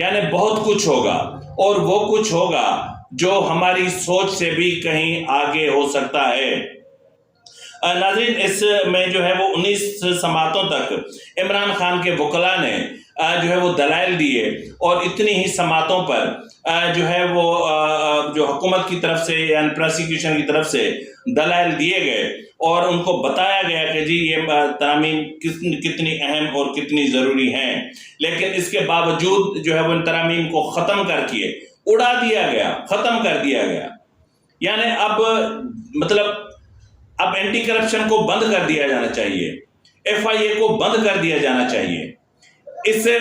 یعنی بہت کچھ ہوگا، اور وہ کچھ ہوگا جو ہماری سوچ سے بھی کہیں آگے ہو سکتا ہے۔ ناظرین، اس میں جو ہے وہ 19 سماعتوں تک عمران خان کے وکلاء نے جو ہے وہ دلائل دیے، اور اتنی ہی سماعتوں پر جو ہے وہ جو حکومت کی طرف سے یعنی پروسیکیوشن کی طرف سے دلائل دیے گئے، اور ان کو بتایا گیا کہ جی یہ ترامیم کتنی اہم اور کتنی ضروری ہیں، لیکن اس کے باوجود جو ہے وہ ان ترامیم کو ختم کر کے اڑا دیا گیا، ختم کر دیا گیا۔ یعنی اب اینٹی کرپشن کو بند کر دیا جانا چاہیے، FIA کو بند کر دیا جانا چاہیے۔ اس سے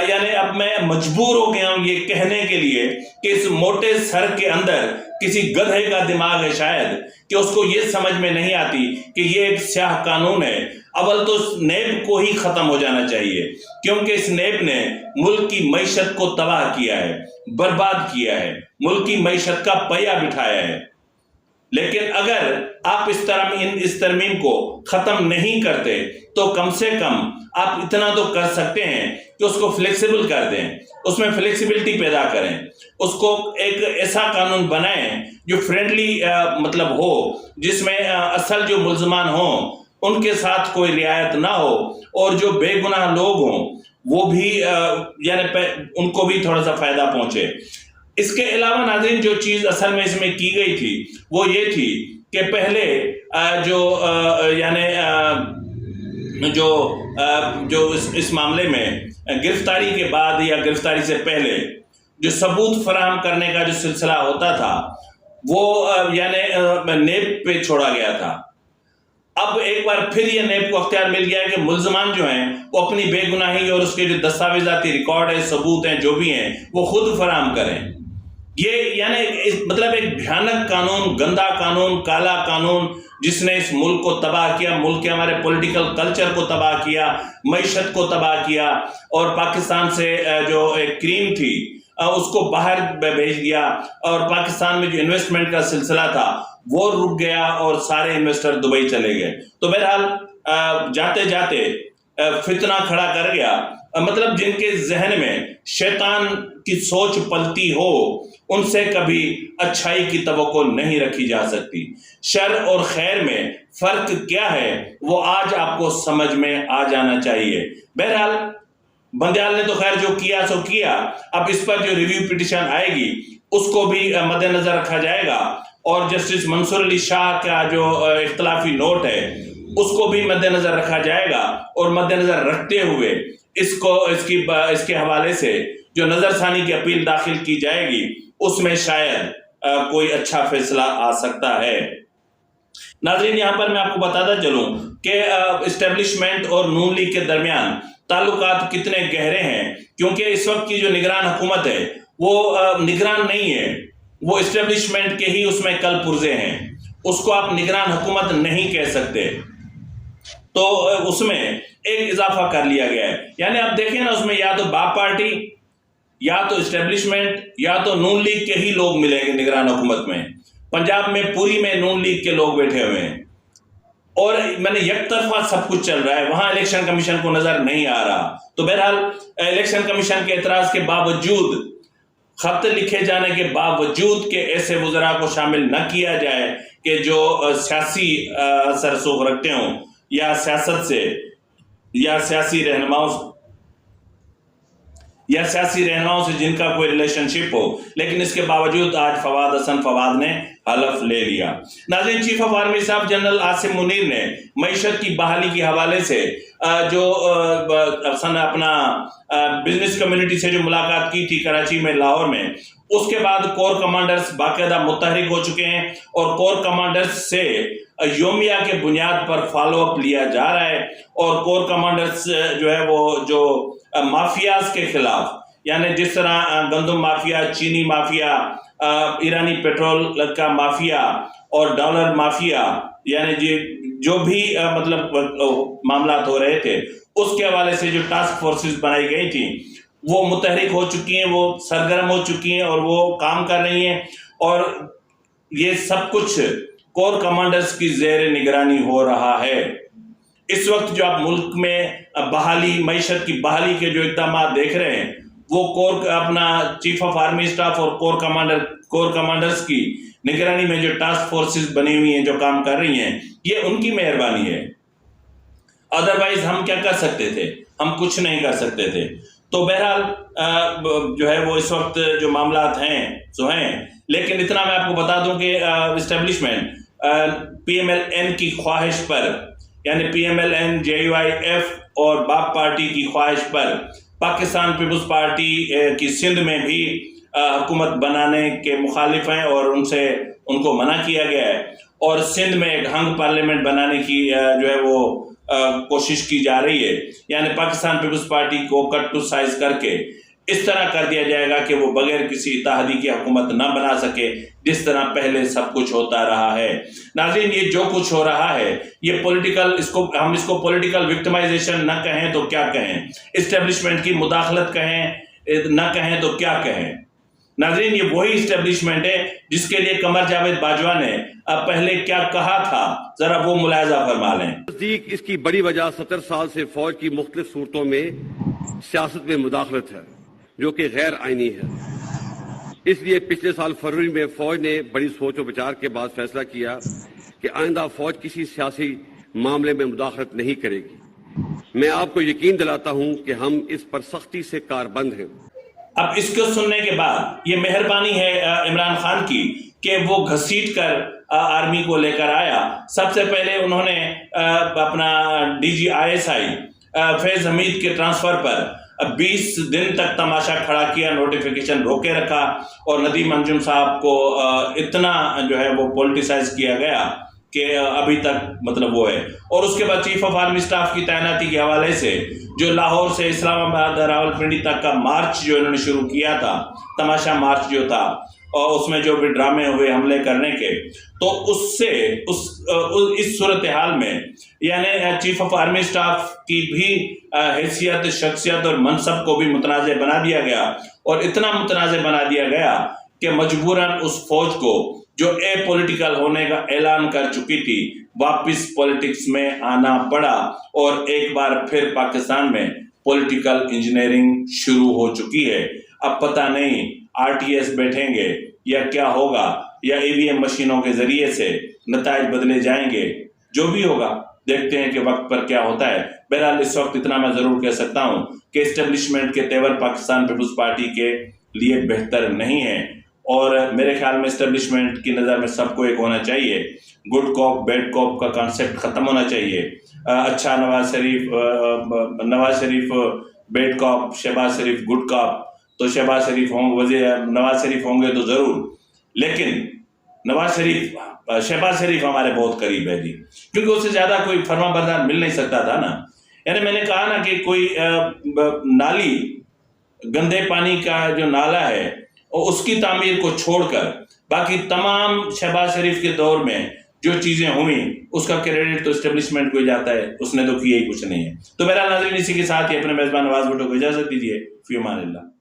یعنی اب میں مجبور ہو گیا ہوں یہ کہنے کے لیے کہ اس موٹے سر کے اندر کسی گدھے کا دماغ ہے شاید، کہ اس کو یہ سمجھ میں نہیں آتی کہ یہ ایک سیاہ قانون ہے۔ اول تو اس نیب کو ہی ختم ہو جانا چاہیے، کیونکہ اس نیب نے ملک کی معیشت کو تباہ کیا ہے، برباد کیا ہے، ملک کی معیشت کا پہیہ بٹھایا ہے۔ لیکن اگر آپ اس ترمیم کو ختم نہیں کرتے تو کم سے کم آپ اتنا تو کر سکتے ہیں کہ اس کو فلیکسیبل کر دیں، اس میں فلیکسیبلٹی پیدا کریں، اس کو ایک ایسا قانون بنائیں جو فرینڈلی ہو، جس میں اصل جو ملزمان ہوں ان کے ساتھ کوئی رعایت نہ ہو، اور جو بے گناہ لوگ ہوں وہ بھی یعنی ان کو بھی تھوڑا سا فائدہ پہنچے۔ اس کے علاوہ ناظرین، جو چیز اصل میں اس میں کی گئی تھی وہ یہ تھی کہ پہلے جو اس معاملے میں گرفتاری کے بعد یا گرفتاری سے پہلے جو ثبوت فراہم کرنے کا جو سلسلہ ہوتا تھا وہ یعنی نیب پہ چھوڑا گیا تھا۔ اب ایک بار پھر یہ نیب کو اختیار مل گیا ہے کہ ملزمان جو ہیں وہ اپنی بے گناہی اور اس کے جو دستاویزاتی ریکارڈ ہے، ثبوت ہیں، جو بھی ہیں، وہ خود فراہم کریں۔ یہ یعنی ایک بھیانک قانون، گندا قانون، کالا قانون، جس نے اس ملک کو تباہ کیا، ملک کے ہمارے پولیٹیکل کلچر کو تباہ کیا، معیشت کو تباہ کیا، اور پاکستان سے جو ایک کریم تھی اس کو باہر بھیج دیا، اور پاکستان میں جو انویسٹمنٹ کا سلسلہ تھا وہ رک گیا، اور سارے انویسٹر دبئی چلے گئے۔ تو بہرحال جاتے جاتے فتنہ کھڑا کر گیا، جن کے ذہن میں شیطان کی سوچ پلتی ہو ان سے کبھی اچھائی کی توقع نہیں رکھی جا سکتی۔ شر اور خیر میں فرق کیا ہے وہ آج آپ کو سمجھ میں آ جانا چاہیے۔ بہرحال بندیال نے تو خیر جو کیا سو کیا، اب اس پر جو ریویو پٹیشن آئے گی اس کو بھی مد نظر رکھا جائے گا، اور جسٹس منصور علی شاہ کا جو اختلافی نوٹ ہے اس کو بھی مد نظر رکھا جائے گا، اور مد نظر رکھتے ہوئے اس کے حوالے سے جو نظر ثانی کی اپیل داخل کی جائے گی اس میں شاید کوئی اچھا فیصلہ آ سکتا ہے۔ ناظرین، یہاں پر میں آپ کو بتاتا چلوں کہ اسٹیبلشمنٹ اور نون لیگ کے درمیان تعلقات کتنے گہرے ہیں، کیونکہ اس وقت کی جو نگران حکومت ہے وہ نگران نہیں ہے، وہ اسٹیبلشمنٹ کے ہی اس میں کل پرزے ہیں، اس کو آپ نگران حکومت نہیں کہہ سکتے۔ تو اس میں ایک اضافہ کر لیا گیا ہے، یعنی آپ دیکھیں نا، اس میں یا تو باپ پارٹی، یا تو اسٹیبلشمنٹ، یا تو نون لیگ کے ہی لوگ ملیں گے نگران حکومت میں۔ پنجاب میں پوری میں نون لیگ کے لوگ بیٹھے ہوئے ہیں، اور یک طرفہ سب کچھ چل رہا ہے، وہاں الیکشن کمیشن کو نظر نہیں آ رہا۔ تو بہرحال الیکشن کمیشن کے اعتراض کے باوجود، خط لکھے جانے کے باوجود کہ ایسے وزراء کو شامل نہ کیا جائے کہ جو سیاسی اثر رسوخ رکھتے ہوں، یا سیاست سے یا سیاسی رہنماؤں سے جن کا کوئی ریلیشن شپ ہو، لیکن اس کے باوجود آج فواد حسن فواد نے حلف لے لیا۔ ناظرین، chief of army staff general Asim Munir نے معیشت کی بحالی کے حوالے سے جو اپنا بزنس کمیونٹی سے جو ملاقات کی تھی کراچی میں، لاہور میں، اس کے بعد کور کمانڈرز باقاعدہ متحرک ہو چکے ہیں، اور کور کمانڈرز سے یومیہ کے بنیاد پر فالو اپ لیا جا رہا ہے، اور کور کمانڈرز جو ہے وہ جو مافیاز کے خلاف، یعنی جس طرح گندم مافیا، چینی مافیا، ایرانی پیٹرول کا مافیا اور ڈالر مافیا، یعنی جو بھی معاملات ہو رہے تھے اس کے حوالے سے جو ٹاسک فورسز بنائی گئی تھیں وہ متحرک ہو چکی ہیں، وہ سرگرم ہو چکی ہیں، اور وہ کام کر رہی ہیں، اور یہ سب کچھ کور کمانڈرز کی زیر نگرانی ہو رہا ہے۔ اس وقت جو آپ ملک میں بحالی، معیشت کی بحالی کے جو اقدامات دیکھ رہے ہیں وہ کور اپنا چیف آف آرمی اسٹاف اور کور کمانڈرز کی نگرانی میں جو ٹاسک فورسز بنی ہوئی ہیں جو کام کر رہی ہیں، یہ ان کی مہربانی ہے. ادروائز ہم کیا کر سکتے تھے؟ ہم کچھ نہیں کر سکتے تھے. تو بہرحال جو ہے وہ اس وقت جو معاملات ہیں جو ہیں، لیکن اتنا میں آپ کو بتا دوں کہ establishment P M L N کی خواہش پر، یعنی P M L N, J U I F اور باپ پارٹی کی خواہش پر پاکستان پیپلز پارٹی کی سندھ میں بھی حکومت بنانے کے مخالف ہیں اور ان کو منع کیا گیا ہے، اور سندھ میں ایک ہنگ پارلیمنٹ بنانے کی جو ہے وہ کوشش کی جا رہی ہے. یعنی پاکستان پیپلز پارٹی کو کٹ ٹو سائز کر کے اس طرح کر دیا جائے گا کہ وہ بغیر کسی اتحادی کی حکومت نہ بنا سکے، جس طرح پہلے سب کچھ ہوتا رہا ہے. ناظرین، یہ جو کچھ ہو رہا ہے یہ پولیٹیکل، ہم اس کو پولیٹیکل وکٹمائزیشن نہ کہیں تو کیا کہیں، اسٹیبلشمنٹ کی مداخلت کہیں نہ کہیں تو کیا کہیں. ناظرین، یہ وہی اسٹیبلشمنٹ ہے جس کے لیے قمر جاوید باجوہ نے اب پہلے کیا کہا تھا، ذرا وہ ملاحظہ فرما لیں. اس کی بڑی وجہ 70 سال سے فوج کی مختلف صورتوں میں سیاست میں مداخلت ہے جو کہ غیر آئینی ہے. اس لیے پچھلے سال فروری میں فوج نے بڑی سوچ و بچار کے بعد فیصلہ کیا کہ آئندہ فوج کسی سیاسی معاملے میں مداخلت نہیں کرے گی. میں آپ کو یقین دلاتا ہوں کہ ہم اس پر سختی سے کاربند ہیں. اب اس کو سننے کے بعد یہ مہربانی ہے عمران خان کی کہ وہ گھسیٹ کر آرمی کو لے کر آیا. سب سے پہلے انہوں نے اپنا D G I S I فیض حمید کے ٹرانسفر پر 20 دن تک تماشا کھڑا کیا، نوٹیفیکیشن روکے رکھا، اور ندیم انجم صاحب کو اتنا جو ہے وہ پولیٹیسائز کیا گیا کہ ابھی تک مطلب وہ ہے. اور اس کے بعد چیف آف آرمی اسٹاف کی تعیناتی کے حوالے سے جو لاہور سے اسلام آباد راولپنڈی تک کا مارچ جو انہوں نے شروع کیا تھا، تماشا مارچ جو تھا، اور اس میں جو بھی ڈرامے ہوئے حملے کرنے کے، تو اس صورتحال میں یعنی چیف آف آرمی اسٹاف کی بھی حیثیت، شخصیت اور منصب کو بھی متنازع بنا دیا گیا، اور اتنا متنازع بنا دیا گیا کہ مجبوراً اس فوج کو جو اے پولیٹیکل ہونے کا اعلان کر چکی تھی واپس پولیٹکس میں آنا پڑا، اور ایک بار پھر پاکستان میں پولیٹیکل انجینئرنگ شروع ہو چکی ہے. اب پتہ نہیں آر ٹی ایس بیٹھیں گے یا کیا ہوگا، یا ای وی ایم مشینوں کے ذریعے سے نتائج بدلے جائیں گے. جو بھی ہوگا دیکھتے ہیں کہ وقت پر کیا ہوتا ہے. بہرحال اس وقت اتنا میں ضرور کہہ سکتا ہوں کہ اسٹیبلشمنٹ کے تیور پاکستان پیپلز پارٹی کے لیے بہتر نہیں ہے، اور میرے خیال میں اسٹیبلشمنٹ کی نظر میں سب کو ایک ہونا چاہیے. گڈ کاپ بیڈ کاپ کا کانسیپٹ ختم ہونا چاہیے. اچھا نواز شریف بیڈ کاپ، شہباز شریف گڈ کاپ، تو شہباز شریف نواز شریف ہوں گے تو ضرور، لیکن شہباز شریف ہمارے بہت قریب ہے جی، کیونکہ اس سے زیادہ کوئی فرما بردار مل نہیں سکتا تھا نا. یعنی میں نے کہا نا کہ کوئی نالی، گندے پانی کا جو نالا ہے، اور اس کی تعمیر کو چھوڑ کر باقی تمام شہباز شریف کے دور میں جو چیزیں ہوئیں اس کا کریڈٹ تو اسٹیبلشمنٹ کو ہی جاتا ہے، اس نے تو کیا ہی کچھ نہیں ہے. تو بہرحال ناظرین، اسی کے ساتھ ہی اپنے میزبان نواز بھٹو کو اجازت دیجیے. فی امان اللہ.